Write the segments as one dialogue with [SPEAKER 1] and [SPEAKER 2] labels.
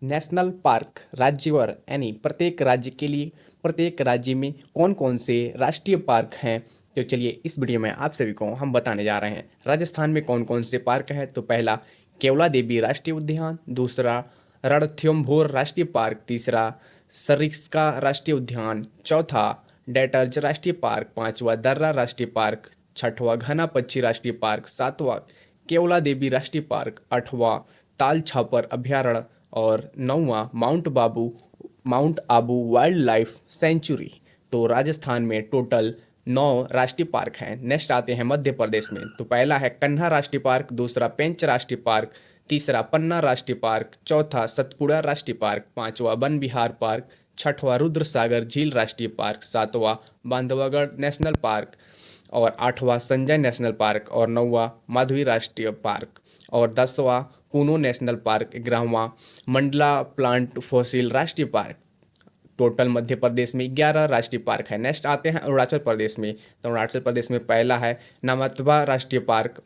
[SPEAKER 1] National park राज्यवार यानी प्रत्येक राज्य के लिए प्रत्येक राज्य में कौन कौन से राष्ट्रीय पार्क हैं। तो चलिए इस वीडियो में आप सभी को हम बताने जा रहे हैं राजस्थान में कौन कौन से पार्क हैं। तो पहला केवला देवी राष्ट्रीय उद्यान, दूसरा रणथंभौर राष्ट्रीय पार्क, तीसरा सरिस्का राष्ट्रीय उद्यान, चौथा डेटर्ज राष्ट्रीय पार्क, पांचवा दर्रा राष्ट्रीय पार्क, छठवां घना पक्षी राष्ट्रीय पार्क, सातवां केवला देवी राष्ट्रीय पार्क, आठवां ताल छापर अभ्यारण्य और नौवां mount Abu wild life sanctuary. तो राजस्थान में टोटल 9 राष्ट्रीय पार्क हैं। नेक्स्ट आते हैं मध्य प्रदेश में। तो पहला है कन्हा राष्ट्रीय पार्क, दूसरा पेंच राष्ट्रीय पार्क, तीसरा पन्ना राष्ट्रीय पार्क, चौथा सतपुड़ा राष्ट्रीय पार्क, पांचवा वन विहार पार्क, छठवां रुद्र सागर झील राष्ट्रीय पार्क, सातवां बांधवगढ़ नेशनल पार्क और आठवां संजय नेशनल पार्क और नौवां माधवी राष्ट्रीय पार्क और 10वां कूनो नेशनल पार्क, 11वां मंडला प्लांट फॉसिल राष्ट्रीय पार्क। टोटल मध्य प्रदेश में 11 राष्ट्रीय पार्क है। नेक्स्ट आते हैं अरुणाचल प्रदेश में। तो अरुणाचल प्रदेश में पहला है नामदफा राष्ट्रीय पार्क,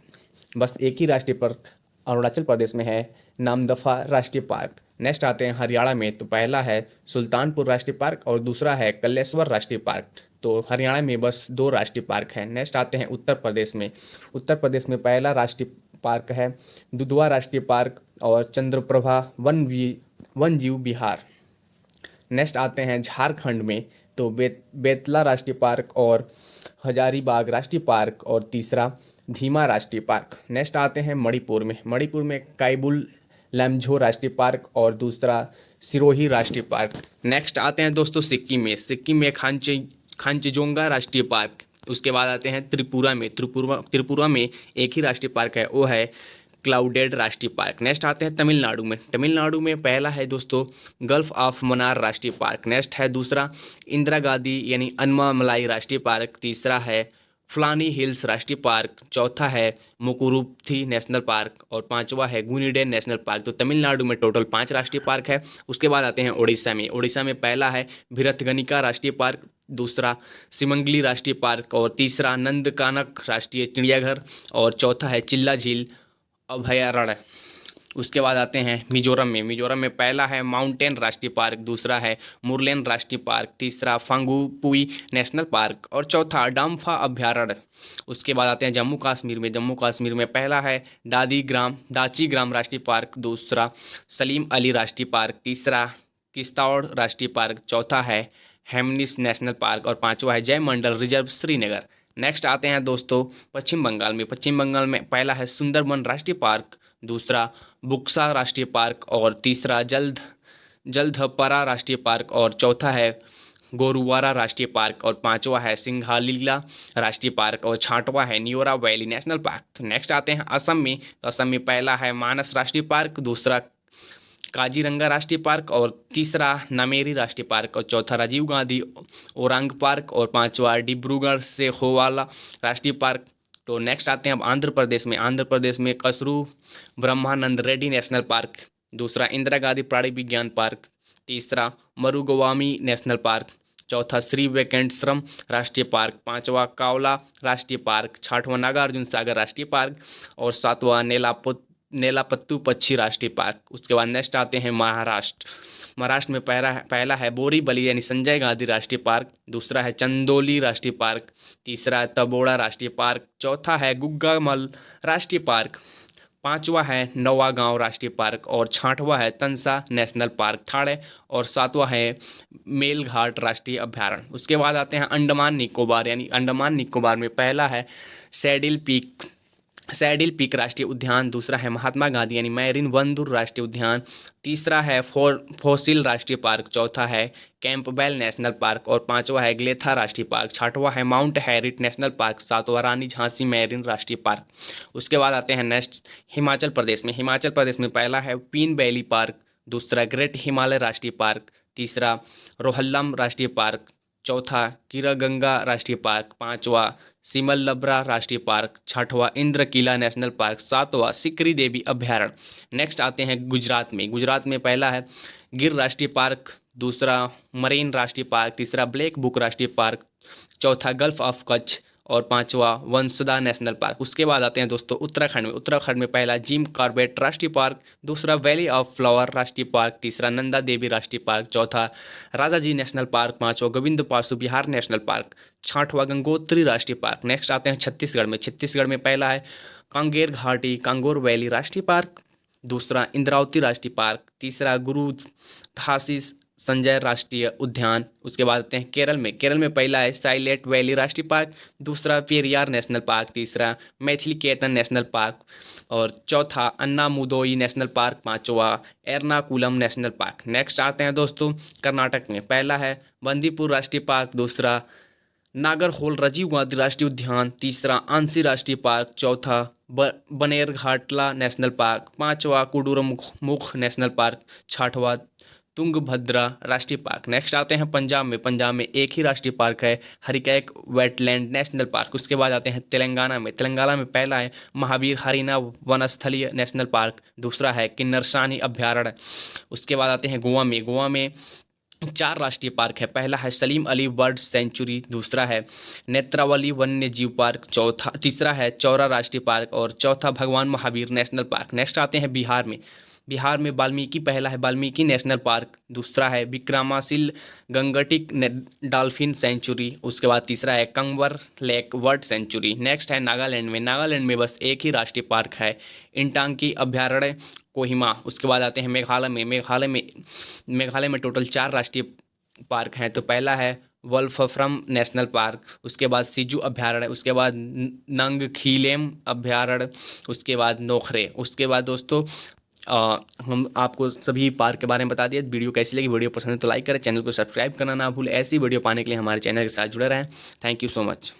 [SPEAKER 1] बस एक ही राष्ट्रीय पार्क अरुणाचल प्रदेश में है, नामदफा राष्ट्रीय पार्क। नेक्स्ट आते हैं हरियाणा में। तो पहला है सुल्तानपुर राष्ट्रीय पार्क और दूसरा है कलेश्वर राष्ट्रीय पार्क। तो हरियाणा में बस 2 राष्ट्रीय पार्क हैं। नेक्स्ट आते हैं उत्तर प्रदेश में। उत्तर प्रदेश में पहला राष्ट्रीय पार्क है दुधवा राष्ट्रीय पार्क और चंद्रप्रभा वन जीव विहार। नेक्स्ट आते हैं झारखंड में। तो बेतला राष्ट्रीय पार्क और हजारीबाग राष्ट्रीय पार्क और तीसरा धीमा राष्ट्रीय पार्क। नेक्स्ट आते हैं मणिपुर में। मणिपुर में काइबुल लैमझो राष्ट्रीय पार्क और दूसरा सिरोही राष्ट्रीय पार्क। नेक्स्ट आते हैं दोस्तों सिक्किम में। सिक्किम में खांचजोंगा राष्ट्रीय पार्क। उसके बाद आते हैं त्रिपुरा में एक ही राष्ट्रीय पार्क है, वो है क्लाउडेड राष्ट्रीय पार्क। नेक्स्ट आते हैं तमिलनाडु में। तमिलनाडु में पहला है दोस्तों गल्फ ऑफ मन्नार राष्ट्रीय पार्क। नेक्स्ट है दूसरा इंदिरा गांधी यानी अन्नामलाई राष्ट्रीय पार्क, तीसरा है फ्लानी हिल्स राष्ट्रीय पार्क, चौथा है मुकुरुथी नेशनल पार्क और पांचवा है गुनीडेन नेशनल पार्क। तो तमिलनाडु में टोटल 5 राष्ट्रीय पार्क है। उसके बाद आते हैं उड़ीसा में। उड़ीसा में पहला है भीरथगनिका राष्ट्रीय पार्क, दूसरा सिमंगली राष्ट्रीय पार्क और तीसरा नंदकानक राष्ट्रीय चिड़ियाघर और चौथा है चिल्ला झील अभयारण्य। उसके बाद आते हैं मिजोरम में। मिजोरम में पहला है माउंटेन राष्ट्रीय पार्क, दूसरा है मुरलेन राष्ट्रीय पार्क, तीसरा फांगुपुई नेशनल पार्क और चौथा डाम्फा अभयारण्य। उसके बाद आते हैं जम्मू कश्मीर में। जम्मू कश्मीर में पहला है दाची ग्राम राष्ट्रीय पार्क, दूसरा सलीम अली राष्ट्रीय पार्क, तीसरा किश्तवाड़ राष्ट्रीय पार्क, चौथा है हेमनिस नेशनल पार्क और पांचवा है जय मंडल रिजर्व श्रीनगर। नेक्स्ट आते हैं दोस्तों पश्चिम बंगाल में। पश्चिम बंगाल में पहला है सुंदरबन राष्ट्रीय पार्क, दूसरा बुक्सा राष्ट्रीय पार्क और तीसरा जलधपरा राष्ट्रीय पार्क और चौथा है गोरुवारा राष्ट्रीय पार्क और पांचवा है सिंघालीला राष्ट्रीय पार्क और छठवां है न्योरा वैली नेशनल पार्क। तो नेक्स्ट आते हैं असम में। तो असम में पहला है मानस राष्ट्रीय पार्क, दूसरा काजीरंगा राष्ट्रीय पार्क और तीसरा नामेरी राष्ट्रीय पार्क और चौथा राजीव गांधी ओरांग पार्क और पांचवा डिब्रूगढ़ से खोवाला राष्ट्रीय पार्क। तो नेक्स्ट आते हैं अब आंध्र प्रदेश में। आंध्र प्रदेश में कसरू ब्रह्मानंद रेड्डी नेशनल पार्क, दूसरा इंदिरा गांधी प्राणी विज्ञान पार्क, तीसरा मरुगोवामी नेशनल पार्क, चौथा श्री वेंकटेश्वरम राष्ट्रीय पार्क, पांचवा कावला राष्ट्रीय पार्क, छठवां नागार्जुन सागर राष्ट्रीय पार्क और सातवां नेलापत्तू पक्षी राष्ट्रीय पार्क। उसके बाद नेक्स्ट आते हैं महाराष्ट्र। महाराष्ट्र में पहला है बोरीवली यानी संजय गांधी राष्ट्रीय पार्क, दूसरा है चंदोली राष्ट्रीय पार्क, तीसरा है तबोड़ा राष्ट्रीय पार्क, चौथा है गुग्गामल राष्ट्रीय पार्क, पांचवा है नवागांव राष्ट्रीय पार्क और छठवां है तंसा नेशनल पार्क ठाणे और सातवां है मेलघाट राष्ट्रीय अभ्यारण्य। उसके बाद आते हैं अंडमान निकोबार यानी अंडमान निकोबार में पहला है सैडिल पीक राष्ट्रीय उद्यान, दूसरा है महात्मा गांधी यानी मैरिन बंदूर राष्ट्रीय उद्यान, तीसरा है फॉसिल राष्ट्रीय पार्क, चौथा है कैंपबेल नेशनल पार्क और पांचवा है ग्लेथा राष्ट्रीय पार्क, छठवां है माउंट हैरिट नेशनल पार्क, सातवां रानी झांसी मैरिन राष्ट्रीय पार्क। उसके बाद आते हैं नेक्स्ट हिमाचल प्रदेश में। हिमाचल प्रदेश में पहला है पीन वैली पार्क, दूसरा ग्रेट हिमालय राष्ट्रीय पार्क, तीसरा रोहल्लम राष्ट्रीय पार्क, चौथा कीरागंगा राष्ट्रीय पार्क, पांचवा सिमलबरा राष्ट्रीय पार्क, छठवां इंद्रकीला नेशनल पार्क, सातवां सिकरी देवी अभ्यारण्य। नेक्स्ट आते हैं गुजरात में। गुजरात में पहला है गिर राष्ट्रीय पार्क, दूसरा मरीन राष्ट्रीय पार्क, तीसरा ब्लैक बुक राष्ट्रीय पार्क, चौथा गल्फ ऑफ कच्छ और पांचवा वंसदा नेशनल पार्क। उसके बाद आते हैं दोस्तों उत्तराखंड में पहला जिम कॉर्बेट राष्ट्रीय पार्क, दूसरा वैली ऑफ फ्लावर राष्ट्रीय पार्क, तीसरा नंदा देवी राष्ट्रीय पार्क, चौथा राजाजी नेशनल पार्क, पांचवा गोविंद पासु बिहार नेशनल पार्क, छठवां गंगोत्री राष्ट्रीय पार्क। नेक्स्ट आते हैं छत्तीसगढ़ में पहला है कांगेर घाटी कांगोर वैली राष्ट्रीय पार्क, दूसरा इंद्रावती राष्ट्रीय पार्क, तीसरा गुरु घासीस संजय राष्ट्रीय उद्यान। उसके बाद आते हैं केरल में पहला है साइलेंट वैली राष्ट्रीय पार्क, दूसरा पेरियार नेशनल पार्क, तीसरा मैथिलीकेतन नेशनल पार्क और चौथा अन्नामुदोई नेशनल पार्क, पांचवा एर्नाकुलम नेशनल पार्क। नेक्स्ट आते हैं दोस्तों कर्नाटक में, पहला है बंदीपुर राष्ट्रीय पार्क, दूसरा नागरहोल राजीव गांधी राष्ट्रीय उद्यान, तीसरा आंसी राष्ट्रीय पार्क, चौथा बनेरघाटला नेशनल पार्क, पांचवा कुडुरमुख नेशनल पार्क, छठवां तुंगभद्रा राष्ट्रीय पार्क। नेक्स्ट आते हैं पंजाब में एक ही राष्ट्रीय पार्क है हरिकैक वेटलैंड नेशनल पार्क। उसके बाद आते हैं तेलंगाना में पहला है महावीर हरिना वनस्थलीय नेशनल पार्क, दूसरा है किन्नरसानी अभ्यारण्य। उसके बाद आते हैं गोवा में 4 राष्ट्रीय पार्क है, पहला है सलीम अली बर्ड सेंचुरी, दूसरा है नेत्रावली वन्य जीव पार्क, तीसरा है चौरा राष्ट्रीय पार्क और चौथा भगवान महावीर नेशनल पार्क। नेक्स्ट आते हैं बिहार में पहला है वाल्मीकि नेशनल पार्क, दूसरा है विक्रमाशील गंगटिक डॉल्फिन सेंचुरी, उसके बाद तीसरा है Kanwar lake bird sanctuary. Next है नागालैंड में बस एक ही राष्ट्रीय पार्क है इंटांकी अभ्यारण्य कोहिमा। उसके बाद आते हैं मेघालय में टोटल 4 राष्ट्रीय पार्क हैं, तो पहला है वल्फफ्रम नेशनल पार्क, उसके बाद सिजू अभ्यारण्य, उसके बाद नंगखीलेम अभ्यारण्य, उसके बाद नोखरे। उसके बाद दोस्तों हम आपको सभी पार्क के बारे में बता दिए। वीडियो कैसी लगी, वीडियो पसंद है तो लाइक करें, चैनल को सब्सक्राइब करना ना भूलें। ऐसी वीडियो पाने के लिए हमारे चैनल के साथ जुड़े रहें। Thank you so much.